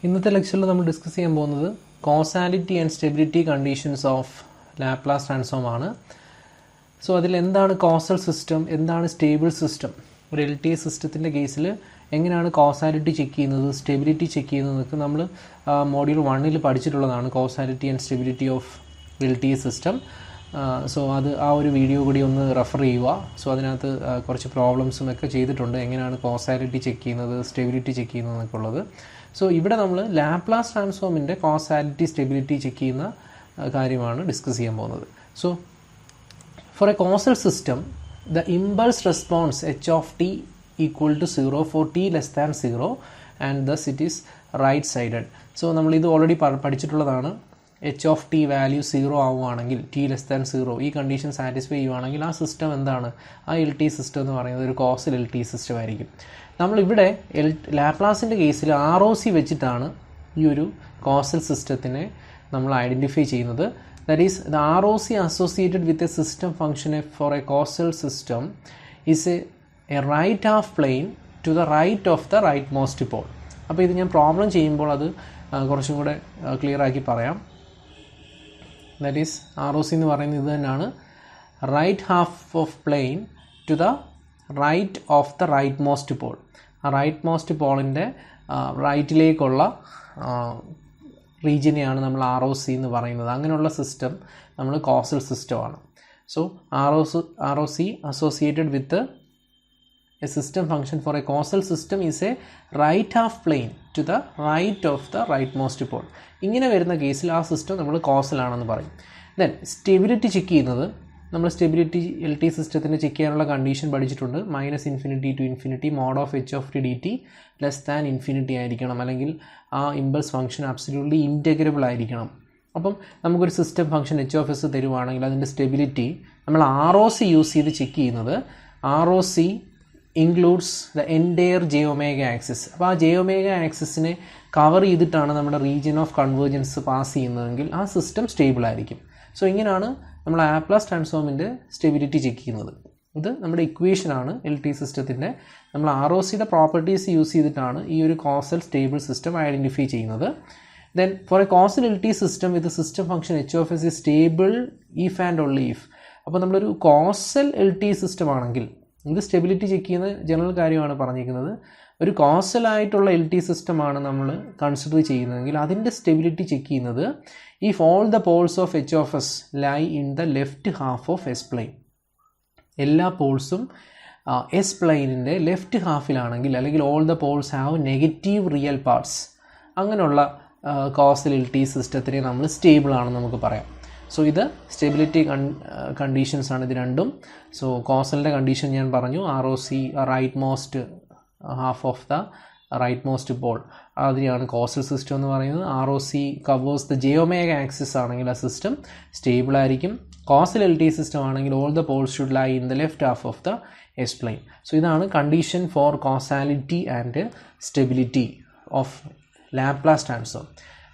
ഇന്നത്തെ ലെക്ചറിൽ നമ്മൾ ഡിസ്കസ് ചെയ്യാൻ പോകുന്നത് causality and stability conditions of Laplace transform ആണ്. സോ അതിൽ എന്താണ് കോസൽ സിസ്റ്റം, എന്താണ് സ്റ്റേബിൾ സിസ്റ്റം, ഒരു LTI സിസ്റ്റത്തിൻ്റെ കേസിൽ എങ്ങനെയാണ് കോസാലിറ്റി ചെക്ക് ചെയ്യുന്നത്, സ്റ്റെബിലിറ്റി ചെക്ക് ചെയ്യുന്നതൊക്കെ നമ്മൾ മോഡ്യൂൾ 1 പഠിച്ചിട്ടുള്ളതാണ്. Causality and stability of LTI system. So അത് ആ ഒരു വീഡിയോ കൂടി ഒന്ന് റെഫർ ചെയ്യുക. സോ അതിനകത്ത് കുറച്ച് പ്രോബ്ലംസും ഒക്കെ ചെയ്തിട്ടുണ്ട്, എങ്ങനെയാണ് കോസാലിറ്റി ചെക്ക് ചെയ്യുന്നത്, സ്റ്റെബിലിറ്റി ചെക്ക് ചെയ്യുന്നത് എന്നൊക്കെ ഉള്ളത്. സോ ഇവിടെ നമ്മൾ ലാപ്ലാസ് ട്രാൻസ്ഫോമിൻ്റെ കോസാലിറ്റി സ്റ്റെബിലിറ്റി ചെക്ക് ചെയ്യുന്ന കാര്യമാണ് ഡിസ്കസ് ചെയ്യാൻ പോകുന്നത്. So for a causal system the impulse response h of t equal to 0 for t less than 0 and thus it is right sided. So നമ്മൾ ഇത് ഓൾറെഡി പഠിച്ചിട്ടുള്ളതാണ്. h of t വാല്യൂ 0 ആവുകയാണെങ്കിൽ, t less than 0 ഈ condition satisfy ചെയ്യുകയാണെങ്കിൽ ആ system എന്താണ്, ആ LTI system എന്ന് പറയുന്നത് ഒരു കോസൽ LTI സിസ്റ്റം ആയിരിക്കും. നമ്മളിവിടെ ലാപ്ലാസിൻ്റെ കേസിൽ ROC വെച്ചിട്ടാണ് ഈ ഒരു കോസൽ സിസ്റ്റത്തിനെ നമ്മൾ ഐഡൻറ്റിഫൈ ചെയ്യുന്നത്. That is, the ROC associated with a system function for a causal system is a right half plane to the right of the rightmost pole. അപ്പോൾ ഇത് ഞാൻ പ്രോബ്ലം ചെയ്യുമ്പോൾ അത് കുറച്ചും കൂടെ ക്ലിയർ ആക്കി പറയാം. ദാറ്റ് ഈസ് ROC എന്ന് പറയുന്നത് ഇത് തന്നെയാണ്, right half of plane to the right of the right most pole. ആ റൈറ്റ് മോസ്റ്റ് പോളിൻ്റെ റൈറ്റിലേക്കുള്ള റീജിയനെയാണ് നമ്മൾ ROC എന്ന് പറയുന്നത്. അങ്ങനെയുള്ള സിസ്റ്റം നമ്മൾ കോസൽ സിസ്റ്റമാണ്. So ROC associated with a system function for a causal system is a right half plane to the right of the right most pole. ഇങ്ങനെ വരുന്ന കേസിൽ ആ സിസ്റ്റം നമ്മൾ കോസലാണെന്ന് പറയും. ദെൻ സ്റ്റെബിലിറ്റി ചെക്ക് ചെയ്യുന്നത്, നമ്മൾ സ്റ്റെബിലിറ്റി LTI സിസ്റ്റത്തിന് ചെക്ക് ചെയ്യാനുള്ള കണ്ടീഷൻ പഠിച്ചിട്ടുണ്ട്. -∞ to ∞ mod of h of t dt less than infinity ആയിരിക്കണം, അല്ലെങ്കിൽ ആ ഇമ്പൾസ് ഫംഗ്ഷൻ അബ്സല്യൂട്ട്ലി ഇൻറ്റഗ്രബിൾ ആയിരിക്കണം. അപ്പം നമുക്കൊരു system function h of s തരുവാണെങ്കിൽ അതിൻ്റെ സ്റ്റെബിലിറ്റി നമ്മൾ ROC യൂസ് ചെയ്ത് ചെക്ക് ചെയ്യുന്നത്. ROC includes the entire j omega axis. അപ്പോൾ ആ j omega ആക്സിസിനെ കവർ ചെയ്തിട്ടാണ് നമ്മുടെ റീജിയൻ ഓഫ് കൺവേർജൻസ് പാസ് ചെയ്യുന്നതെങ്കിൽ ആ സിസ്റ്റം സ്റ്റേബിൾ ആയിരിക്കും. സോ ഇങ്ങനെയാണ് നമ്മൾ ലാപ്ലാസ് ട്രാൻസ്ഫോമിൻ്റെ സ്റ്റെബിലിറ്റി ചെക്ക് ചെയ്യുന്നത്. ഇത് നമ്മുടെ ഇക്വേഷനാണ് LTI സിസ്റ്റത്തിൻ്റെ. നമ്മൾ ROCയുടെ പ്രോപ്പർട്ടീസ് യൂസ് ചെയ്തിട്ടാണ് ഈ ഒരു കോസൽ സ്റ്റേബിൾ സിസ്റ്റം ഐഡൻറ്റിഫൈ ചെയ്യുന്നത്. Then for a causal LTI system with system function h of s is stable if and only if. അപ്പോൾ നമ്മളൊരു കോസൽ LTI സിസ്റ്റം ആണെങ്കിൽ, ഇത് സ്റ്റെബിലിറ്റി ചെക്ക് ചെയ്യുന്ന ജനറൽ കാര്യമാണ് പറഞ്ഞിരിക്കുന്നത്. ഒരു കോസലായിട്ടുള്ള LTI സിസ്റ്റമാണ് നമ്മൾ കൺസിഡർ ചെയ്യുന്നതെങ്കിൽ അതിൻ്റെ സ്റ്റെബിലിറ്റി ചെക്ക് ചെയ്യുന്നത് if all the poles of h of s lie in the left half of s plane. എല്ലാ പോൾസും എസ് പ്ലെയിനിൻ്റെ ലെഫ്റ്റ് ഹാഫിലാണെങ്കിൽ, അല്ലെങ്കിൽ all the Paul's have negative real parts, അങ്ങനെയുള്ള കോസൽ LTI സിസ്റ്റത്തിനെ നമ്മൾ stable ആണെന്ന് നമുക്ക് പറയാം. സോ ഇത് stability conditions ആണ് ഇത് രണ്ടും. സോ കോസലിൻ്റെ കണ്ടീഷൻ ഞാൻ പറഞ്ഞു, ROC right most half of the right most pole, അതിനെയാണ് കോസൽ സിസ്റ്റം എന്ന് പറയുന്നത്. ROC covers the j omega axis ആണെങ്കിൽ ആ സിസ്റ്റം സ്റ്റേബിൾ ആയിരിക്കും. കോസൽ LTI സിസ്റ്റം ആണെങ്കിൽ all the poles should lie in the left half of the S plane. So ഇതാണ് condition for causality and stability of Laplace transform.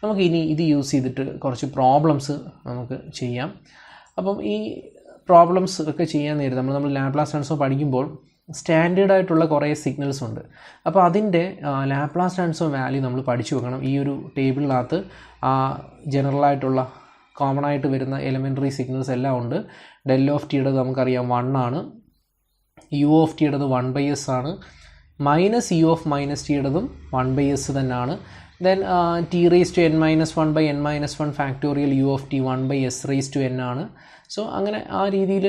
നമുക്ക് ഇനി ഇത് use ചെയ്തിട്ട് കുറച്ച് പ്രോബ്ലംസ് നമുക്ക് ചെയ്യാം. അപ്പം ഈ പ്രോബ്ലംസ് ഒക്കെ ചെയ്യാൻ നേരം നമ്മൾ ലാപ്ലാസ് ട്രാൻസ്ഫോം പഠിക്കുമ്പോൾ സ്റ്റാൻഡേർഡ് ആയിട്ടുള്ള കുറേ സിഗ്നൽസ് ഉണ്ട്. അപ്പോൾ അതിൻ്റെ ലാപ്ലാസ് ട്രാൻസ്ഫോം വാല്യൂ നമ്മൾ പഠിച്ചു വെക്കണം. ഈ ഒരു ടേബിളിനകത്ത് ജനറലായിട്ടുള്ള കോമൺ ആയിട്ട് വരുന്ന എലിമെൻ്ററി സിഗ്നൽസ് എല്ലാം ഉണ്ട്. del of t നമുക്കറിയാം 1 ആണ്, u of t 1/s ആണ്, -u of -t 1/s തന്നെയാണ്. Then t raised to n-1/n-1 factorial u of t 1/s raised to n ആണ്. സോ അങ്ങനെ ആ രീതിയിൽ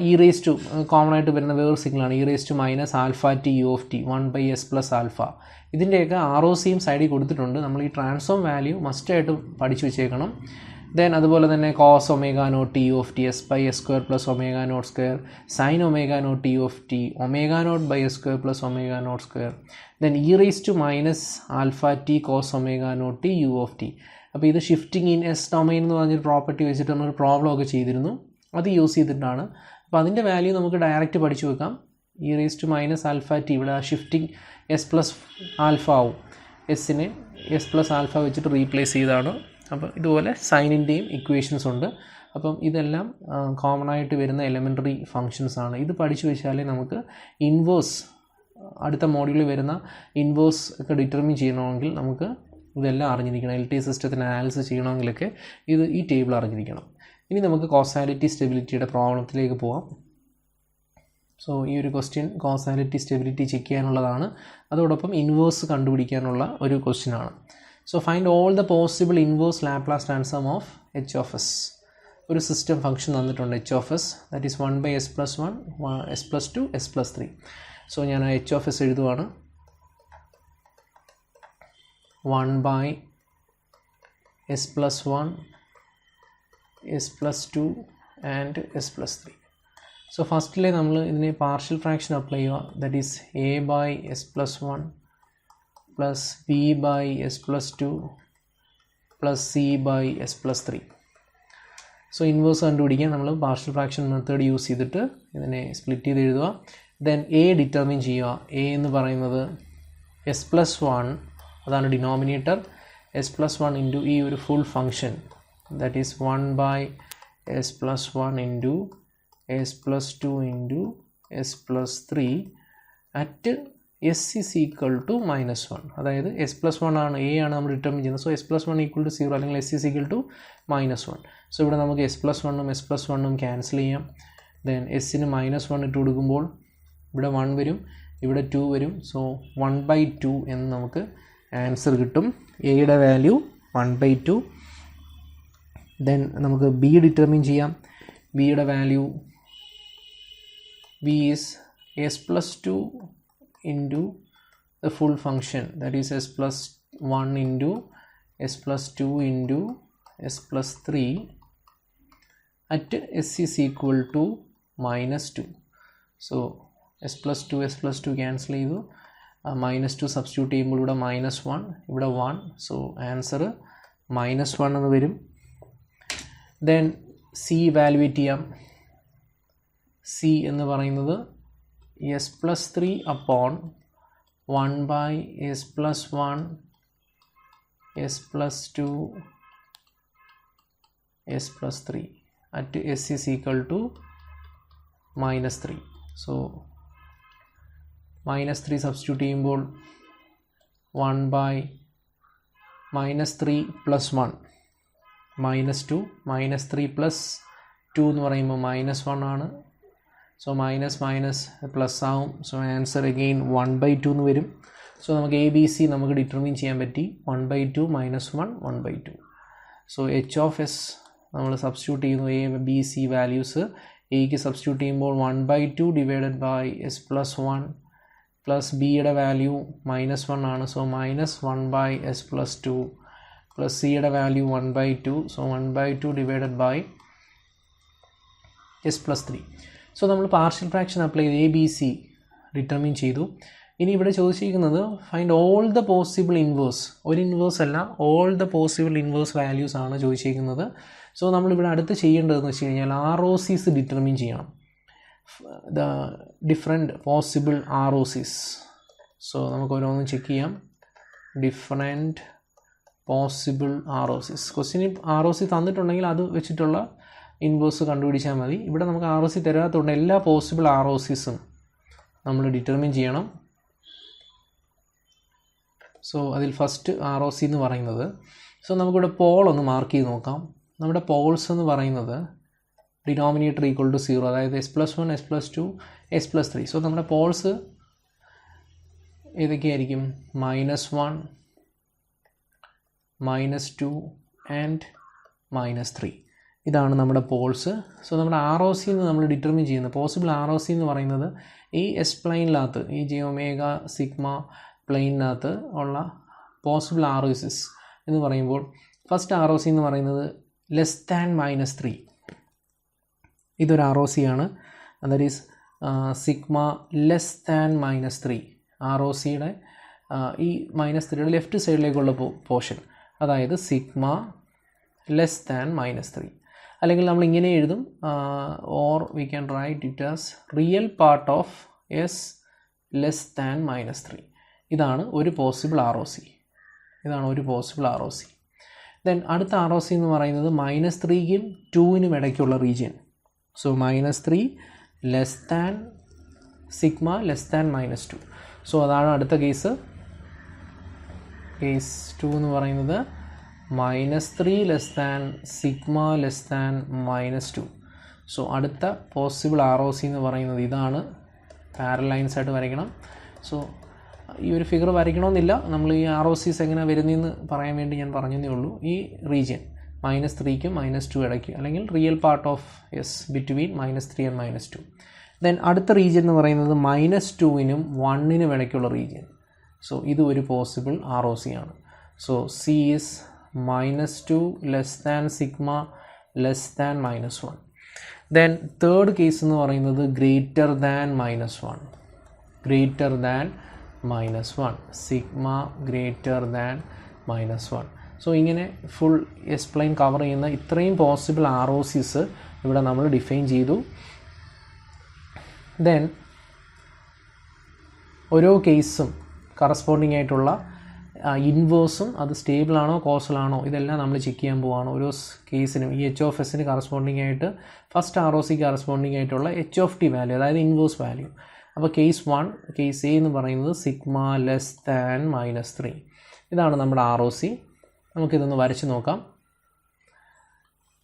e raised to കോമൺ ആയിട്ട് വരുന്ന വേറൊരു സിഗ്നലാണ് e raised to -α-t u of t 1/s + α. ഇതിൻ്റെയൊക്കെ ROCയും സൈഡിൽ കൊടുത്തിട്ടുണ്ട്. നമ്മൾ ഈ ട്രാൻസ്ഫോം വാല്യൂ മസ്റ്റായിട്ടും പഠിച്ചു വെച്ചേക്കണം. ദെൻ അതുപോലെ തന്നെ cos ω0 t u of t s/s² + ω02, sin ω0 t u of t ω0/s² + ω02, then e raised to -α-t cos ω0 t u of t. അപ്പോൾ ഇത് ഷിഫ്റ്റിംഗ് ഇൻ എസ് ഡൊമൈൻ എന്ന് പറഞ്ഞൊരു പ്രോപ്പർട്ടി വെച്ചിട്ട് നമ്മൾ പ്രോബ്ലം ഒക്കെ ചെയ്തിരുന്നു. അത് യൂസ് ചെയ്തിട്ടാണ്. അപ്പോൾ അതിൻ്റെ വാല്യൂ നമുക്ക് ഡയറക്റ്റ് പഠിച്ചു വെക്കാം. e raised to -α-t ഇവിടെ ഷിഫ്റ്റിംഗ് s+α ആവും. എസ്സിനെ s+α വെച്ചിട്ട് റീപ്ലേസ് ചെയ്താണ്. അപ്പോൾ ഇതുപോലെ സൈനിൻ്റെയും ഇക്വേഷൻസ് ഉണ്ട്. അപ്പം ഇതെല്ലാം കോമൺ ആയിട്ട് വരുന്ന എലിമെൻ്ററി ഫങ്ഷൻസ് ആണ്. ഇത് പഠിച്ചു വെച്ചാലേ നമുക്ക് ഇൻവേഴ്സ് അടുത്ത മോഡ്യൂളിൽ വരുന്ന ഇൻവേഴ്സ് ഒക്കെ ഡിറ്റർമിൻ ചെയ്യണമെങ്കിൽ നമുക്ക് ഇതെല്ലാം അറിഞ്ഞിരിക്കണം. LTI സിസ്റ്റത്തിന് അനാലിസിസ് ചെയ്യണമെങ്കിലൊക്കെ ഈ ടേബിൾ അറിഞ്ഞിരിക്കണം. ഇനി നമുക്ക് കോസാലിറ്റി സ്റ്റെബിലിറ്റിയുടെ പ്രോബ്ലത്തിലേക്ക് പോകാം. സോ ഈ ഒരു ക്വസ്റ്റ്യൻ കോസാലിറ്റി സ്റ്റെബിലിറ്റി ചെക്ക് ചെയ്യാനുള്ളതാണ്. അതോടൊപ്പം ഇൻവേഴ്സ് കണ്ടുപിടിക്കാനുള്ള ഒരു ക്വസ്റ്റ്യനാണ്. So find all the possible inverse Laplace transform of H of S. ഒരു സിസ്റ്റം ഫംഗ്ഷൻ തന്നിട്ടുണ്ട് H of S, that is 1/s+1, s+2, s+3. So ഞാൻ എച്ച് ഓഫ് എസ് എഴുതുവാണ്. 1/s+1, s+2 and s+3. So ഫസ്റ്റിലെ നമ്മൾ ഇതിനെ partial fraction apply ചെയ്യുക. That is a/s+1 plus b/s+2 plus c/s+3. So inverse കണ്ടുപിടിക്കാൻ നമ്മൾ partial fraction method use ചെയ്തിട്ട് ഇതിനെ സ്പ്ലിറ്റ് ചെയ്ത് എഴുതുക. ദെൻ എ ഡിറ്റർമിൻ ചെയ്യുക. എ എന്ന് പറയുന്നത് s+1, അതാണ് ഡിനോമിനേറ്റർ, s+1 ഇൻറ്റു ഈ ഒരു full function, that is 1/s+1 into s+2 into s+3 at s is equal to -1. അതായത് s+1 ആണ്, എ ആണ് നമ്മൾ ഡിറ്റർമിൻ ചെയ്യുന്നത്. സോ s+1 ഈക്വൽ ടു 0 അല്ലെങ്കിൽ s is equal to -1. So ഇവിടെ നമുക്ക് s+1ഉം s+1ഉം ക്യാൻസൽ ചെയ്യാം. ദെൻ എസ്സിന് -1 ഇട്ട് കൊടുക്കുമ്പോൾ ഇവിടെ 1 വരും, ഇവിടെ 2 വരും. സോ 1/2 എന്ന് നമുക്ക് ആൻസർ കിട്ടും. എയുടെ വാല്യൂ 1/2. ദെൻ നമുക്ക് ബി ഡിറ്റർമിൻ ചെയ്യാം. ബിയുടെ value b is s+2 into the full function, that is s+1 into s+2 into s+3 at s is equal to -2. So s+2 cancel ചെയ്തു, -2 സബ്സ്റ്റിറ്റ്യൂട്ട് ചെയ്യുമ്പോൾ ഇവിടെ -1, ഇവിടെ 1. സോ ആൻസർ -1 എന്ന് വരും. ദെൻ സി വാലുവേറ്റ് ചെയ്യാം. C എന്ന് പറയുന്നത് s+3 upon 1/s+1 s+2 s+3 at s is equal to -3. So -3 substitute ചെയ്യുമ്പോൾ 1/-3 + 1 -2, -3 + 2 എന്ന് പറയുമ്പോൾ -1 ആണ്. സോ മൈനസ് പ്ലസ് ആവും. സോ ആൻസർ അഗെയിൻ 1/2 എന്ന് വരും. സോ നമുക്ക് എ ബി സി നമുക്ക് ഡിറ്റർമിൻ ചെയ്യാൻ പറ്റി. 1/2 -1 1/2. സോ എച്ച് ഓഫ് എസ് നമ്മൾ സബ്സ്റ്റിറ്റ്യൂട്ട് ചെയ്യുന്നു. എ ബി സി വാല്യൂസ് എക്ക് സബ്സ്റ്റിറ്റ്യൂട്ട് ചെയ്യുമ്പോൾ 1/2 ഡിവൈഡഡ് ബൈ s+1 പ്ലസ് ബിയുടെ വാല്യൂ -1 ആണ്. സോ -1/s+2 പ്ലസ് സിയുടെ value 1/2. So 1/2 divided by s+3. So നമ്മൾ പാർഷ്യൽ ഫ്രാക്ഷൻ അപ്ലൈ ചെയ്ത് എ ബി സി ഡിറ്റർമിൻ ചെയ്തു. ഇനി ഇവിടെ ചോദിച്ചിരിക്കുന്നത് find all the possible inverse. ഒരു ഇൻവേഴ്സ് അല്ല, all the possible inverse values ആണ് ചോദിച്ചിരിക്കുന്നത്. സോ നമ്മളിവിടെ അടുത്ത് ചെയ്യേണ്ടതെന്ന് വെച്ച് കഴിഞ്ഞാൽ ROCs ഡിറ്റർമിൻ ചെയ്യണം. The different possible ROCs. So നമുക്ക് ഓരോന്നും ചെക്ക് ചെയ്യാം. Different possible ROCs. ക്വസ്റ്റ്യനിൽ ROC തന്നിട്ടുണ്ടെങ്കിൽ അത് വെച്ചിട്ടുള്ള ഇൻവേഴ്സ് കണ്ടുപിടിച്ചാൽ മതി. ഇവിടെ നമുക്ക് ROC തരാത്തതുകൊണ്ട് എല്ലാ പോസിബിൾ ROCസും നമ്മൾ ഡിറ്റർമിൻ ചെയ്യണം. സോ അതിൽ ഫസ്റ്റ് ROC എന്ന് പറയുന്നത്, സോ നമുക്കിവിടെ പോൾ ഒന്ന് മാർക്ക് ചെയ്ത് നോക്കാം. നമ്മുടെ പോൾസ് എന്ന് പറയുന്നത് ഡിനോമിനേറ്റർ ഈക്വൽ ടു 0, അതായത് s+1 s+2 s+3. സോ നമ്മുടെ പോൾസ് ഏതൊക്കെയായിരിക്കും? -1 -2 ആൻഡ് -3. ഇതാണ് നമ്മുടെ പോൾസ്. സോ നമ്മുടെ ROC എന്ന് നമ്മൾ ഡിറ്റർമിൻ ചെയ്യുന്നത്, പോസിബിൾ ROC എന്ന് പറയുന്നത് ഈ എസ് പ്ലെയിനിനകത്ത്, ഈ j⍵ സിഗ്മ പ്ലെയിനകത്ത് ഉള്ള പോസിബിൾ ROCs എന്ന് പറയുമ്പോൾ ഫസ്റ്റ് ROC എന്ന് പറയുന്നത് <-3. ഇതൊരു ROC ആണ്. That is sigma <-3. ROCയുടെ ഈ -3യുടെ ലെഫ്റ്റ് സൈഡിലേക്കുള്ള പോർഷൻ, അതായത് സിഗ്മ <-3. അല്ലെങ്കിൽ നമ്മൾ ഇങ്ങനെ എഴുതും, or we can write it as real part of S <-3. ഇതാണ് ഒരു പോസിബിൾ ROC. ദെൻ അടുത്ത ROC എന്ന് പറയുന്നത് -3ക്കും 2നും ഇടയ്ക്കുള്ള റീജിയൻ. So -3 sigma <-2. സോ അതാണ് അടുത്ത കേസ്. കേസ് 2 എന്ന് പറയുന്നത് -3 less than sigma less than -2. So അടുത്ത പോസിബിൾ ROC എന്ന് പറയുന്നത് ഇതാണ്. പാരലൽ ലൈൻസ് ആയിട്ട് വരയ്ക്കണം. സോ ഈ ഒരു ഫിഗർ വരയ്ക്കണമെന്നില്ല, നമ്മൾ ഈ ROCs എങ്ങനെ വരുന്നതെന്ന് പറയാൻ വേണ്ടി ഞാൻ പറഞ്ഞതേ ഉള്ളൂ. ഈ റീജിയൻ -3ക്കും -2 ഇടയ്ക്ക്, അല്ലെങ്കിൽ real part of S between -3 and -2. Then അടുത്ത റീജിയൻ എന്ന് പറയുന്നത് -2നും 1നും ഇടയ്ക്കുള്ള റീജിയൻ. സോ ഇത് ഒരു പോസിബിൾ ROC ആണ്. So C is -2 less than sigma less than -1. Then third case എന്ന് പറയുന്നത് greater than -1, greater than -1, sigma greater than -1. So ഇങ്ങനെ ഫുൾ എസ് പ്ലെയിൻ കവർ ചെയ്യുന്ന ഇത്രയും പോസിബിൾ ROCs ഇവിടെ നമ്മൾ ഡിഫൈൻ ചെയ്തു. ദെൻ ഓരോ കേസും കറസ്പോണ്ടിങ് ആയിട്ടുള്ള ഇൻവേഴ്സും അത് സ്റ്റേബിൾ ആണോ കോസൽ ആണോ ഇതെല്ലാം നമ്മൾ ചെക്ക് ചെയ്യാൻ പോവുകയാണ്. ഓരോ കേസിനും ഈ H(s)ന് കറസ്പോണ്ടിങ് ആയിട്ട് ഫസ്റ്റ് ROC കറസ്പോണ്ടിങ് ആയിട്ടുള്ള H(t) വാല്യൂ, അതായത് ഇൻവേഴ്സ് വാല്യൂ. അപ്പോൾ കേസ് 1, കേസ് എ എന്ന് പറയുന്നത് സിഗ്മ ലെസ് ദാൻ -3. ഇതാണ് നമ്മുടെ ROC. നമുക്കിതൊന്ന് വരച്ച് നോക്കാം.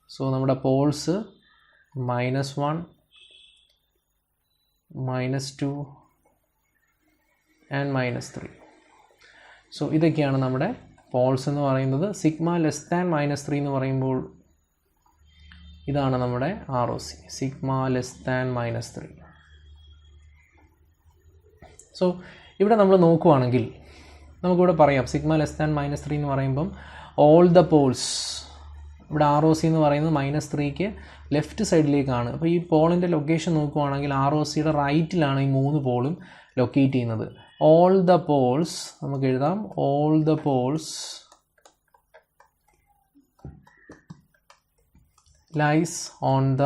സോ നമ്മുടെ പോൾസ് -1, -2 ആൻഡ് -3. സോ ഇതൊക്കെയാണ് നമ്മുടെ പോൾസ് എന്ന് പറയുന്നത്. സിഗ്മ ലെസ് ദാൻ -3 എന്ന് പറയുമ്പോൾ ഇതാണ് നമ്മുടെ ROC, sigma less than -3. So ഇവിടെ നമ്മൾ നോക്കുവാണെങ്കിൽ നമുക്കിവിടെ പറയാം സിഗ്മ ലെസ് ദാൻ -3 എന്ന് പറയുമ്പം ഓൾ ദ പോൾസ്, ഇവിടെ ROC എന്ന് പറയുന്നത് -3ക്ക് ലെഫ്റ്റ് സൈഡിലേക്കാണ്. അപ്പോൾ ഈ പോളിൻ്റെ ലൊക്കേഷൻ നോക്കുവാണെങ്കിൽ ROCയുടെ റൈറ്റിലാണ് ഈ 3 പോളും ലൊക്കേറ്റ് ചെയ്യുന്നത്. ഓൾ ദ പോൾസ് നമുക്ക് എഴുതാം, all the poles lies on the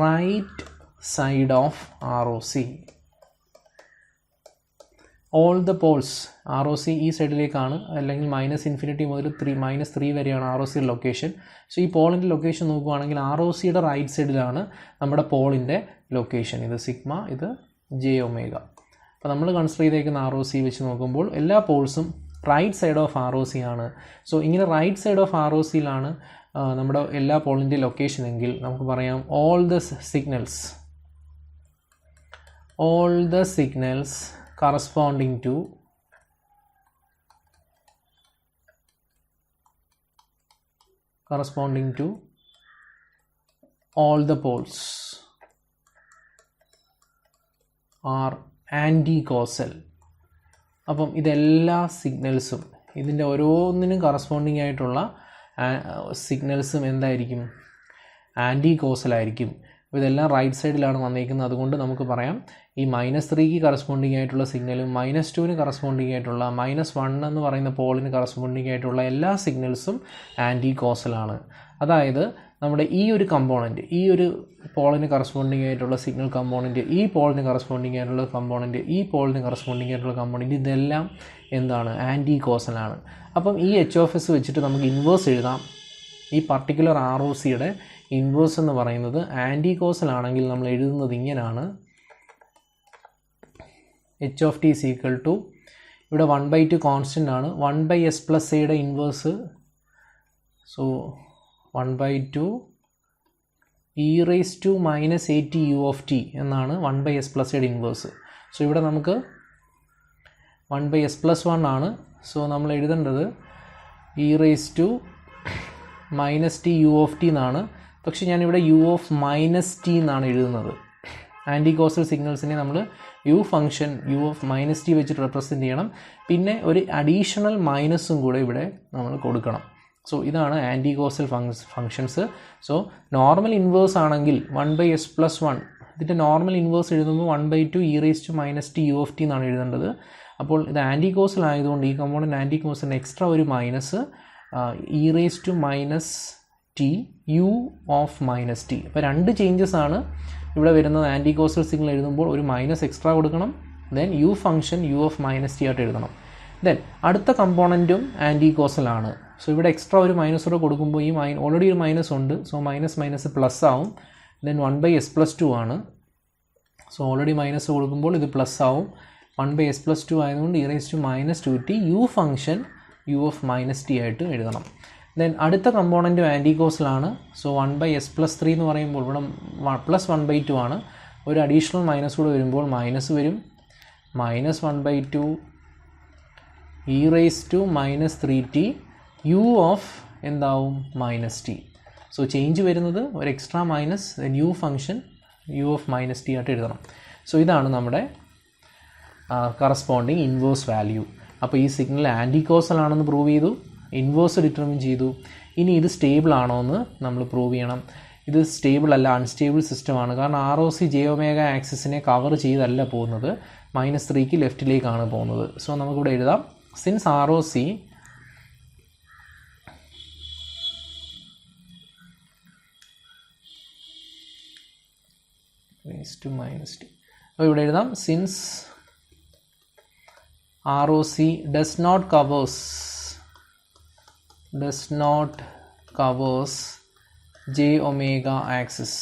right side of ROC. All the poles ROC ഈ സൈഡിലേക്കാണ്, അല്ലെങ്കിൽ -∞ മുതൽ -3 വരെയാണ് ROCയുടെ ലൊക്കേഷൻ. സോ ഈ പോളിൻ്റെ ലൊക്കേഷൻ നോക്കുകയാണെങ്കിൽ ROCയുടെ റൈറ്റ് സൈഡിലാണ് നമ്മുടെ പോളിൻ്റെ ലൊക്കേഷൻ. ഇത് സിഗ്മ, ഇത് J⍵. അപ്പോൾ നമ്മൾ കൺസിഡർ ചെയ്തേക്കുന്ന ROC വെച്ച് നോക്കുമ്പോൾ എല്ലാ പോൾസും റൈറ്റ് സൈഡ് ഓഫ് ROC ആണ്. സോ ഇങ്ങനെ റൈറ്റ് സൈഡ് ഓഫ് ROCയിലാണ് നമ്മുടെ എല്ലാ പോളിൻ്റെ ലൊക്കേഷൻ എങ്കിൽ നമുക്ക് പറയാം all the signals corresponding to all the poles are anti-causal. അപ്പം ഇതെല്ലാ സിഗ്നൽസും, ഇതിൻ്റെ ഓരോന്നിനും കറസ്പോണ്ടിങ് ആയിട്ടുള്ള സിഗ്നൽസും എന്തായിരിക്കും? ആൻറ്റി കോസൽ ആയിരിക്കും. അപ്പോൾ ഇതെല്ലാം റൈറ്റ് സൈഡിലാണ് വന്നിരിക്കുന്നത്. അതുകൊണ്ട് നമുക്ക് പറയാം ഈ -3ക്ക് കറസ്പോണ്ടിങ് ആയിട്ടുള്ള സിഗ്നലും -2ന് കറസ്പോണ്ടിങ് ആയിട്ടുള്ള -1 എന്ന് പറയുന്ന പോളിന് കറസ്പോണ്ടിങ് ആയിട്ടുള്ള എല്ലാ സിഗ്നൽസും ആൻറ്റി കോസലാണ്. അതായത് നമ്മുടെ ഈ ഒരു കമ്പോണൻറ്റ്, ഈ ഒരു പോളിന് കറസ്പോണ്ടിങ് ആയിട്ടുള്ള സിഗ്നൽ കമ്പോണൻറ്റ്, ഈ പോളിന് കറസ്പോണ്ടിങ് ആയിട്ടുള്ള കമ്പോണൻറ്റ്, ഈ പോളിന് കറസ്പോണ്ടിങ് ആയിട്ടുള്ള കമ്പോണൻറ്റ്, ഇതെല്ലാം എന്താണ്? ആൻറ്റി കോസലാണ്. അപ്പം ഈ H(s) വെച്ചിട്ട് നമുക്ക് ഇൻവേഴ്സ് എഴുതാം. ഈ പർട്ടിക്കുലർ ROCയുടെ ഇൻവേഴ്സ് എന്ന് പറയുന്നത് ആൻറ്റി കോസൽ ആണെങ്കിൽ നമ്മൾ എഴുതുന്നത് ഇങ്ങനെയാണ്. H(t) = ഇവിടെ 1/2 കോൺസ്റ്റൻ്റ് ആണ്. 1/s+aയുടെ ഇൻവേഴ്സ്, സോ 1/2 e⁻⁻⁻⁴ എന്നാണ് 1/s+aയുടെ ഇൻവേഴ്സ്. സോ ഇവിടെ നമുക്ക് 1/s+1 ആണ്. സോ നമ്മൾ എഴുതേണ്ടത് e⁻⁻⁡t എന്നാണ്. പക്ഷേ ഞാനിവിടെ u(-t) എന്നാണ് എഴുതുന്നത്. ആൻറ്റി കോസൽ സിഗ്നൽസിനെ നമ്മൾ ഫംഗ്ഷൻ u(-t) വെച്ചിട്ട് റെപ്രസെൻറ്റ് ചെയ്യണം. പിന്നെ ഒരു അഡീഷണൽ മൈനസും കൂടെ ഇവിടെ നമ്മൾ കൊടുക്കണം. സോ ഇതാണ് anti causal functions. So normal inverse ആണെങ്കിൽ 1/s+1, ഇതിൻ്റെ നോർമൽ ഇൻവേഴ്സ് എഴുതുമ്പോൾ 1/2 e⁻⁻⁡t എന്നാണ് എഴുതേണ്ടത്. അപ്പോൾ ഇത് ആൻറ്റി കോസൽ ആയതുകൊണ്ട് ഈ കമ്പോണൻറ്റ് ആൻറ്റി കോസലിന് എക്സ്ട്രാ ഒരു മൈനസ് e⁻⁻⁡t u(-t). അപ്പോൾ 2 ചേഞ്ചസ് ആണ് ഇവിടെ വരുന്നത്. ആൻറ്റി കോസൽ സിഗ്നൽ എഴുതുമ്പോൾ ഒരു മൈനസ് എക്സ്ട്രാ കൊടുക്കണം, ദെൻ ഫംഗ്ഷൻ u(-t) ആയിട്ട് എഴുതണം. ദെൻ അടുത്ത കമ്പോണൻറ്റും ആൻറ്റി കോസലാണ്. സോ ഇവിടെ എക്സ്ട്രാ ഒരു മൈനസ് കൂടെ കൊടുക്കുമ്പോൾ ഈ ഓൾറെഡി ഒരു മൈനസ് ഉണ്ട്. സോ മൈനസ് പ്ലസ് ആവും. ദെൻ 1/s+2 ആണ്. സോ ഓൾറെഡി മൈനസ് കൊടുക്കുമ്പോൾ ഇത് പ്ലസ് ആവും. 1/s+2 ആയതുകൊണ്ട് e⁻²t u function u of -t ആയിട്ട് എഴുതണം. ദെൻ അടുത്ത കമ്പോണൻറ്റും ആൻറ്റി കോസലാണ്. സോ 1/s+3 എന്ന് പറയുമ്പോൾ ഇവിടെ +1/2 ആണ്. ഒരു അഡീഷണൽ മൈനസ് കൂടെ വരുമ്പോൾ മൈനസ് വരും. -1/2 e⁻−3t u ഓഫ് എന്താവും -t. സോ ചേഞ്ച് വരുന്നത് ഒരു extra minus u function u of -t ആയിട്ട് എഴുതണം. സോ ഇതാണ് നമ്മുടെ കറസ്പോണ്ടിങ് ഇൻവേഴ്സ് വാല്യൂ. അപ്പോൾ ഈ സിഗ്നൽ ആൻറ്റി കോസൽ ആണെന്ന് പ്രൂവ് ചെയ്തു, ഇൻവേഴ്സ് ഡിറ്റർമിൻ ചെയ്തു. ഇനി ഇത് സ്റ്റേബിൾ ആണോ എന്ന് നമ്മൾ പ്രൂവ് ചെയ്യണം. ഇത് സ്റ്റേബിൾ അല്ല, അൺസ്റ്റേബിൾ സിസ്റ്റമാണ്. കാരണം ROC jω ആക്സിസിനെ കവർ ചെയ്തല്ല പോകുന്നത്, -3ക്ക് ലെഫ്റ്റിലേക്കാണ് പോകുന്നത്. സോ നമുക്കിവിടെ എഴുതാം, സിൻസ് ROC അപ്പോൾ ഇവിടെ എഴുതാം, since ROC does not covers jω axis,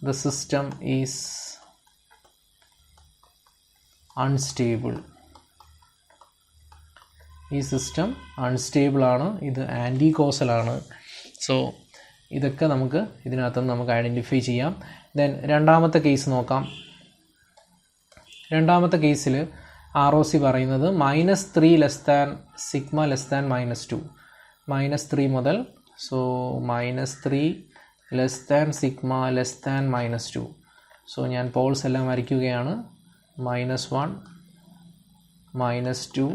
the system is unstable. ഈ സിസ്റ്റം അൺസ്റ്റേബിൾ ആണ്, ഇത് ആൻറ്റി കോസൽ ആണ്. സോ ഇതൊക്കെ നമുക്ക് ഇതിനകത്തുനിന്ന് നമുക്ക് ഐഡൻറ്റിഫൈ ചെയ്യാം. ദെൻ രണ്ടാമത്തെ കേസ് നോക്കാം. രണ്ടാമത്തെ കേസിൽ ROC പറയുന്നത് -3 σ -2 -3 മുതൽ സോ -3 σ -2. സോ ഞാൻ പോൾസ് എല്ലാം വരയ്ക്കുകയാണ്. -1 -2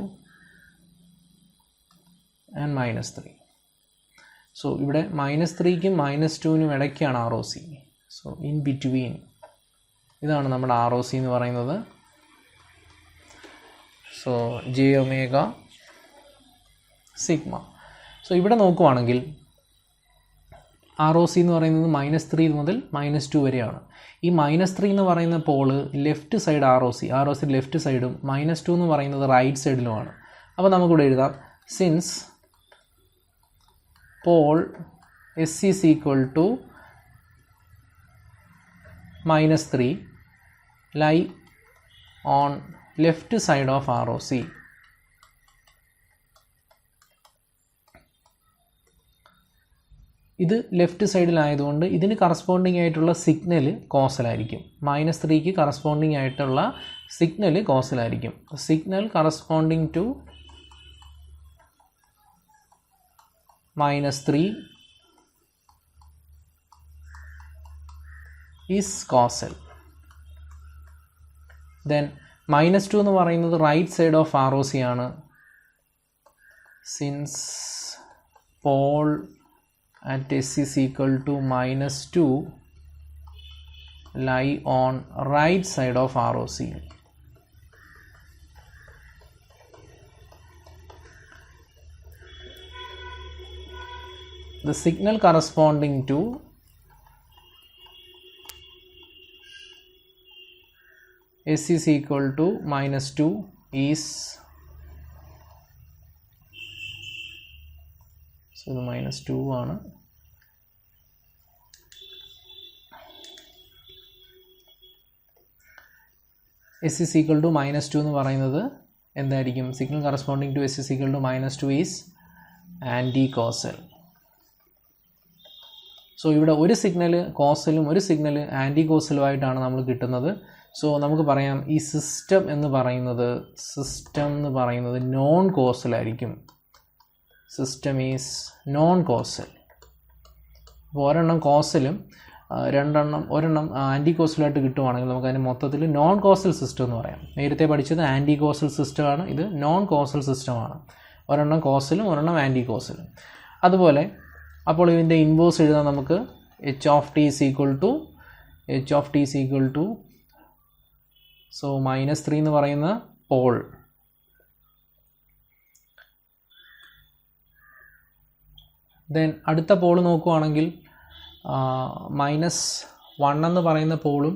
ആൻഡ് -3. സോ ഇവിടെ -3ക്കും -2നും ഇടയ്ക്കാണ് ROC. സോ ഇൻ ബിറ്റ്വീൻ ഇതാണ് നമ്മുടെ ROC എന്ന് പറയുന്നത്. So jω σ. സോ ഇവിടെ നോക്കുവാണെങ്കിൽ ROC എന്ന് പറയുന്നത് -3 മുതൽ -2 വരെയാണ്. ഈ -3 എന്ന് പറയുന്ന pole left side ROC left സൈഡും, -2 എന്ന് പറയുന്നത് റൈറ്റ് സൈഡിലുമാണ്. അപ്പോൾ നമുക്കിവിടെ എഴുതാം, since pole S is equal to -3 lie on left side of ROC. ഇത് ലെഫ്റ്റ് സൈഡിലായതുകൊണ്ട് ഇതിന് കറസ്പോണ്ടിങ് ആയിട്ടുള്ള സിഗ്നൽ കോസലായിരിക്കും. -3ക്ക് കറസ്പോണ്ടിങ് ആയിട്ടുള്ള സിഗ്നൽ കോസലായിരിക്കും. Signal corresponding to -3 is causal. Then -2 എന്ന് പറയുന്നത് റൈറ്റ് സൈഡ് ഓഫ് ROC ആണ്. Since pole at S is equal to -2 lie on right side of ROC. The signal corresponding to S is equal to -2 is, so ഇത് -2 ആണ്. S is equal to -2 എന്ന് പറയുന്നത് എന്തായിരിക്കും? Signal corresponding to S is equal to -2 is anti causal. So ഇവിടെ ഒരു signal കോസലും ഒരു signal anti കോസലുമായിട്ടാണ് നമ്മൾ കിട്ടുന്നത്. സോ നമുക്ക് പറയാം ഈ സിസ്റ്റം എന്ന് പറയുന്നത് നോൺ കോസലായിരിക്കും. System is non causal. അപ്പോൾ ഒരെണ്ണം കോസലും ഒരെണ്ണം ആൻറ്റി കോസലായിട്ട് കിട്ടുവാണെങ്കിൽ നമുക്കതിന് മൊത്തത്തിൽ നോൺ കോസൽ സിസ്റ്റം എന്ന് പറയാം. നേരത്തെ പഠിച്ചത് ആൻറ്റി കോസൽ സിസ്റ്റമാണ്, ഇത് നോൺ കോസൽ സിസ്റ്റമാണ്. ഒരെണ്ണം കോസലും ഒരെണ്ണം ആൻറ്റി കോസലും. അതുപോലെ അപ്പോൾ ഇതിൻ്റെ ഇൻവേഴ്സ് എഴുതാൻ നമുക്ക് h of t is equal to so -3 എന്ന് പറയുന്ന പോൾ ദെൻ അടുത്ത പോൾ നോക്കുവാണെങ്കിൽ -1 എന്ന് പറയുന്ന പോളും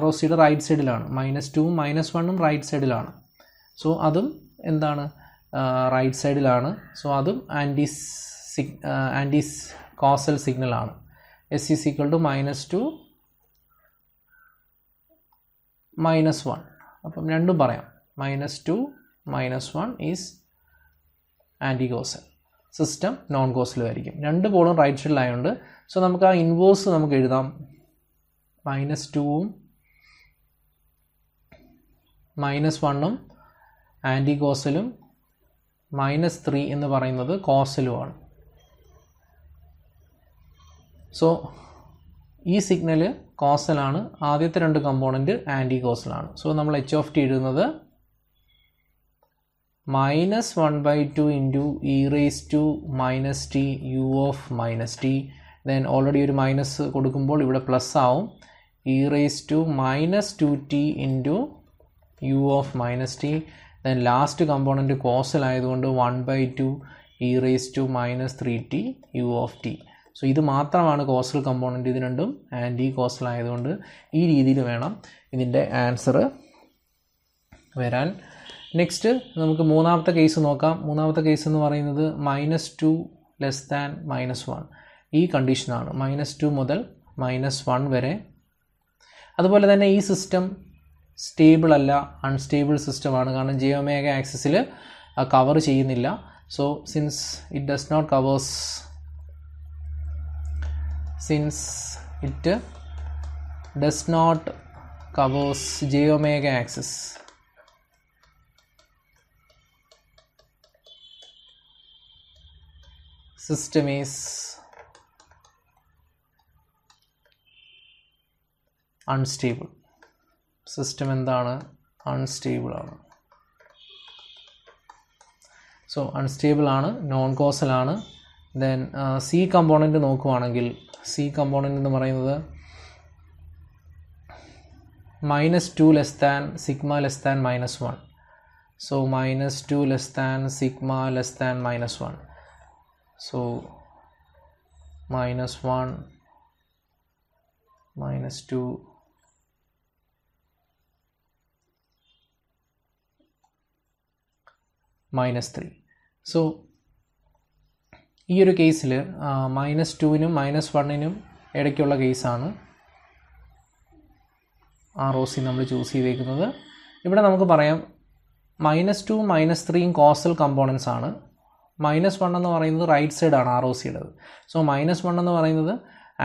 ROCയുടെ റൈറ്റ് സൈഡിലാണ്. -2ഉം -1ഉം റൈറ്റ് സൈഡിലാണ്. സോ അതും എന്താണ്? റൈറ്റ് സൈഡിലാണ്. സോ അതും ആൻറ്റി കോസൽ സിഗ്നലാണ്. S is equal to -2 -1. അപ്പം രണ്ടും പറയാം. -2 -1 is anti causal. System non കോസലും ആയിരിക്കും. രണ്ട് പോളും റൈറ്റ് സൈഡിലായതുകൊണ്ട് സോ നമുക്ക് ആ ഇൻവേഴ്സ് നമുക്ക് എഴുതാം. -2ഉം -1ഉം ആൻറ്റി കോസലും -3 എന്ന് പറയുന്നത് കോസലുമാണ്. സോ ഈ സിഗ്നൽ കോസലാണ്, ആദ്യത്തെ രണ്ട് കമ്പോണൻറ്റ് ആൻറ്റി കോസലാണ്. സോ നമ്മൾ h of t എഴുതുന്നത് -1/2 into e raised to -t u of -t. Then already ഒരു മൈനസ് കൊടുക്കുമ്പോൾ ഇവിടെ പ്ലസ് ആവും. e raised to -2t into u of -t. Then last component causal ആയതുകൊണ്ട് 1/2 e raised to -3t u of t. So ഇത് മാത്രമാണ് causal component. ഇത് രണ്ടും anti causal ആയതുകൊണ്ട് ഈ രീതിയിൽ വേണം ഇതിൻ്റെ ആൻസർ വരാൻ. നെക്സ്റ്റ് നമുക്ക് മൂന്നാമത്തെ കേസ് നോക്കാം. മൂന്നാമത്തെ കേസ് എന്ന് പറയുന്നത് -2 < -1 ഈ കണ്ടീഷനാണ്. -2 മുതൽ -1 വരെ. അതുപോലെ തന്നെ ഈ സിസ്റ്റം സ്റ്റേബിൾ അല്ല, അൺസ്റ്റേബിൾ സിസ്റ്റമാണ്. കാരണം j omega ആക്സിസിൽ കവർ ചെയ്യുന്നില്ല. So since it does not covers j omega axis, system is unstable. System എന്താണ്? അൺസ്റ്റേബിൾ ആണ്. സോ അൺസ്റ്റേബിൾ ആണ്, നോൺ കോസൽ ആണ്. ദെൻ സി കമ്പോണൻറ്റ് നോക്കുവാണെങ്കിൽ സി കമ്പോണൻറ്റ് എന്ന് പറയുന്നത് -2 < σ < -1. സോ -2 < σ < -1. So -1 -2 -3. സോ ഈ ഒരു കേസിൽ -2നും -1നും ഇടയ്ക്കുള്ള കേസാണ് ROC നമ്മൾ ചൂസ് ചെയ്തേക്കുന്നത്. ഇവിടെ നമുക്ക് പറയാം -2 -3 കോസൽ കമ്പോണൻസ് ആണ്. -1 എന്ന് പറയുന്നത് റൈറ്റ് സൈഡാണ് ROCയുടേത്. സോ -1 എന്ന് പറയുന്നത്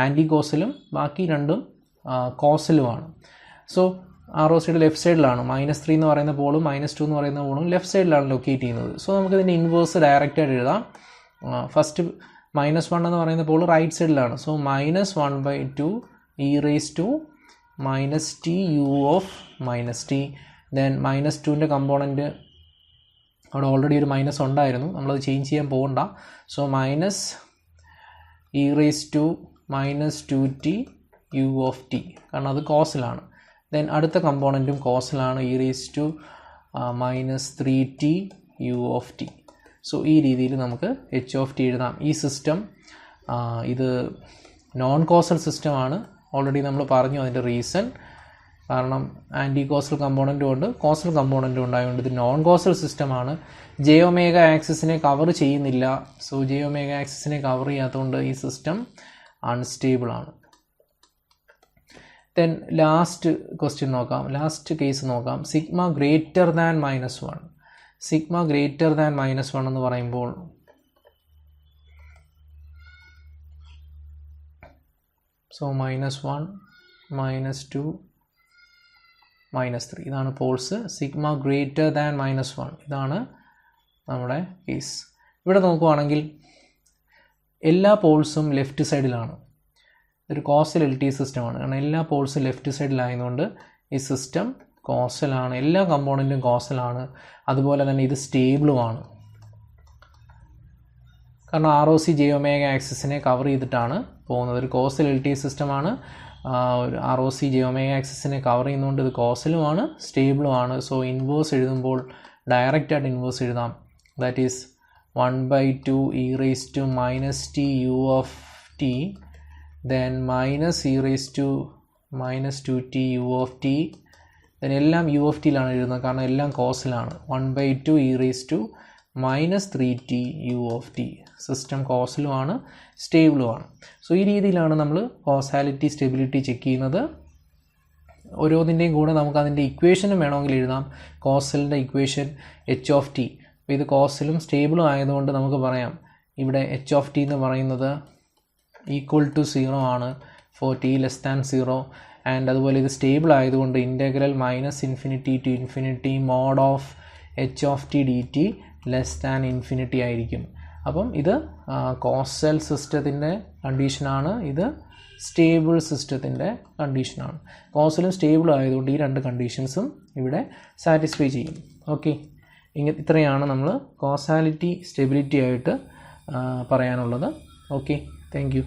ആൻറ്റി കോസലും ബാക്കി രണ്ടും കോസലുമാണ്. സോ ROCയുടെ ലെഫ്റ്റ് സൈഡിലാണ് -3 എന്ന് പറയുന്ന പോളും -2 എന്ന് പറയുന്ന പോളും ലെഫ്റ്റ് സൈഡിലാണ് ലൊക്കേറ്റ് ചെയ്യുന്നത്. സോ നമുക്കിതിൻ്റെ ഇൻവേഴ്സ് ഡയറക്റ്റായിട്ട് എഴുതാം. ഫസ്റ്റ് -1 എന്ന് പറയുന്ന പോൾ റൈറ്റ് സൈഡിലാണ്. So -1/2 e raised to -t u of -t. Then -2ൻ്റെ കമ്പോണൻറ്റ് അവിടെ ഓൾറെഡി ഒരു മൈനസ് ഉണ്ടായിരുന്നു, നമ്മളത് ചേഞ്ച് ചെയ്യാൻ പോകണ്ട. So -e raised to -2t u of t, കാരണം അത് കോസലാണ്. ദെൻ അടുത്ത കമ്പോണൻറ്റും കോസലാണ്, e raised to -3t u of t. So ഈ രീതിയിൽ നമുക്ക് h of t എഴുതാം. ഈ സിസ്റ്റം ഇത് നോൺ കോസൽ സിസ്റ്റമാണ്. ഓൾറെഡി നമ്മൾ പറഞ്ഞു അതിൻ്റെ റീസൺ. കാരണം ആൻറ്റി കോസൽ കമ്പോണൻറ്റും ഉണ്ട്, കോസൽ കമ്പോണൻറ്റും ഉണ്ടായതുകൊണ്ട് ഇത് നോൺ കോസൽ സിസ്റ്റമാണ്. j omega ആക്സിസിനെ കവർ ചെയ്യുന്നില്ല. സോ j omega ആക്സിസിനെ കവർ ചെയ്യാത്തതുകൊണ്ട് ഈ സിസ്റ്റം അൺസ്റ്റേബിൾ ആണ്. ദെൻ ലാസ്റ്റ് ക്വസ്റ്റ്യൻ നോക്കാം, ലാസ്റ്റ് കേസ് നോക്കാം. Sigma greater than -1. Sigma greater than -1 എന്ന് പറയുമ്പോൾ സോ -1 -2 -3 ഇതാണ് പോൾസ്. സിഗ്മ ഗ്രേറ്റർ ദാൻ -1 ഇതാണ് നമ്മുടെ കേസ്. ഇവിടെ നോക്കുവാണെങ്കിൽ എല്ലാ പോൾസും ലെഫ്റ്റ് സൈഡിലാണ്. ഒരു കോസൽ LT സിസ്റ്റമാണ്. കാരണം എല്ലാ പോൾസും ലെഫ്റ്റ് സൈഡിലായതുകൊണ്ട് ഈ സിസ്റ്റം കോസലാണ്. എല്ലാ കമ്പോണൻറ്റും കോസലാണ്. അതുപോലെ തന്നെ ഇത് സ്റ്റേബിളുമാണ്. കാരണം ROC j omega ആക്സിസിനെ കവർ ചെയ്തിട്ടാണ് പോകുന്നത്. ഒരു കോസൽ LT സിസ്റ്റമാണ്. ROC j omega ആക്സിസിനെ കവർ ചെയ്യുന്നതുകൊണ്ട് ഇത് കോസലുമാണ്, സ്റ്റേബിളുമാണ്. സോ ഇൻവേഴ്സ് എഴുതുമ്പോൾ ഡയറക്റ്റായിട്ട് ഇൻവേഴ്സ് എഴുതാം. That is 1/2 e raised to -t u of t, then -e raised to -2t u of t. then എല്ലാം u of tയിലാണ് എഴുതുന്നത്, കാരണം എല്ലാം കോസലാണ്. 1/2 e raised to -3t u of t. System കോസലുമാണ്, സ്റ്റേബിളുമാണ്. സോ ഈ രീതിയിലാണ് നമ്മൾ കോസാലിറ്റി സ്റ്റെബിലിറ്റി ചെക്ക് ചെയ്യുന്നത്. ഓരോന്നിൻ്റെയും കൂടെ നമുക്ക് അതിൻ്റെ ഇക്വേഷനും വേണമെങ്കിൽ എഴുതാം. കോസലിൻ്റെ ഇക്വേഷൻ എച്ച് ഓഫ് ടി. അപ്പോൾ ഇത് കോസലും സ്റ്റേബിളും ആയതുകൊണ്ട് നമുക്ക് പറയാം ഇവിടെ എച്ച് ഓഫ് ടി എന്ന് പറയുന്നത് ഈക്വൽ ടു 0 ആണ് for t less than 0. And അതുപോലെ ഇത് സ്റ്റേബിൾ ആയതുകൊണ്ട് integral -∞ to infinity mod of H of t d t less than infinity ആയിരിക്കും. അപ്പം ഇത് കോസൽ സിസ്റ്റത്തിൻ്റെ കണ്ടീഷനാണ്, ഇത് സ്റ്റേബിൾ സിസ്റ്റത്തിൻ്റെ കണ്ടീഷനാണ്. കോസലും സ്റ്റേബിളും ആയതുകൊണ്ട് ഈ രണ്ട് കണ്ടീഷൻസും ഇവിടെ സാറ്റിസ്ഫൈ ചെയ്യും. ഓക്കെ, ഇത്രയാണ് നമ്മൾ കോസാലിറ്റി സ്റ്റെബിലിറ്റി ആയിട്ട് പറയാനുള്ളത്. Okay, thank you.